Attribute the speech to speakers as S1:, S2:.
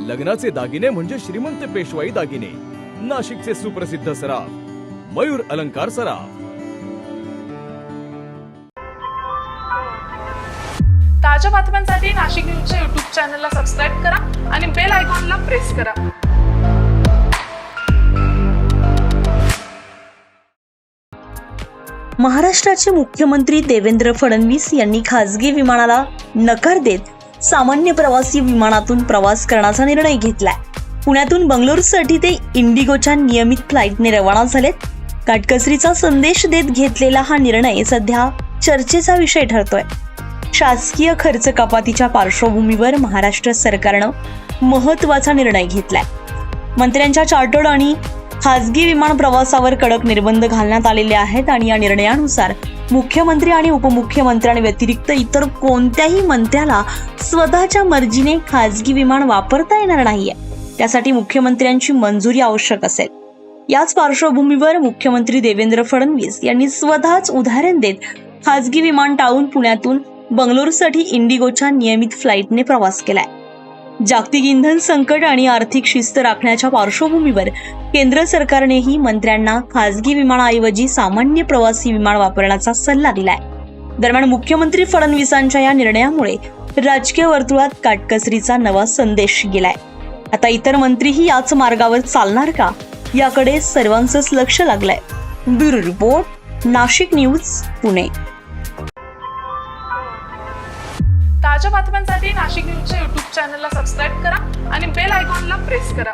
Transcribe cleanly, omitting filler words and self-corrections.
S1: लग्नाचे दागिने म्हणजे श्रीमंत पेशवाई दागिने, नाशिकचे सुप्रसिद्ध सराफ मयूर अलंकार सराफ।
S2: ताज्या बातम्यांसाठी नाशिक न्यूजच्या YouTube चॅनलला सबस्क्राईब करा आणि बेल आयकॉनला प्रेस करा।
S3: महाराष्ट्राचे मुख्यमंत्री देवेंद्र फडणवीस यांनी खासगी विमानाला नकार देत सामान्य प्रवासी विमानातून प्रवास करण्याचा निर्णय घेतलाय। पुण्यातून बंगळुरूसाठी ते इंडिगोच्या नियमित फ्लाईटने रवाना झालेत। काटकसरीचा संदेश देत घेतलेला हा निर्णय सध्या चर्चेचा विषय ठरतोय। शासकीय खर्च कपातीच्या पार्श्वभूमीवर महाराष्ट्र सरकारनं महत्त्वाचा निर्णय घेतलाय। मंत्र्यांच्या चार्टर्ड आणि खासगी विमान प्रवासावर कडक निर्बंध घालण्यात आलेले आहेत आणि या निर्णयानुसार मुख्यमंत्री आणि उपमुख्यमंत्र्यांव्यतिरिक्त इतर कोणत्याही मंत्र्याला स्वतःच्या मर्जीने खासगी विमान वापरता येणार नाहीये। त्यासाठी मुख्यमंत्र्यांची मंजुरी आवश्यक असेल। याच पार्श्वभूमीवर मुख्यमंत्री देवेंद्र फडणवीस यांनी स्वतःच उदाहरण देत खासगी विमान टाळून पुण्यातून बंगळुरूसाठी इंडिगोच्या नियमित फ्लाईटने प्रवास केलाय। जागतिक इंधन संकट आणि आर्थिक शिस्त राखण्याच्या पार्श्वभूमीवर केंद्र सरकारनेही मंत्र्यांना खासगी विमानाऐवजी सामान्य प्रवासी विमान वापरण्याचा सल्ला दिलाय। दरम्यान मुख्यमंत्री फडणवीसांच्या या निर्णयामुळे राजकीय वर्तुळात काटकसरीचा नवा संदेश गेलाय। आता इतर मंत्रीही याच मार्गावर चालणार का, याकडे सर्वांचंच लक्ष लागलंय। Bureau report, Nashik news, Pune.
S2: ताज्या बातम्यांसाठी नाशिक न्यूजच्या YouTube चॅनलला सबस्क्राईब करा आणि बेल आयकॉनला प्रेस करा।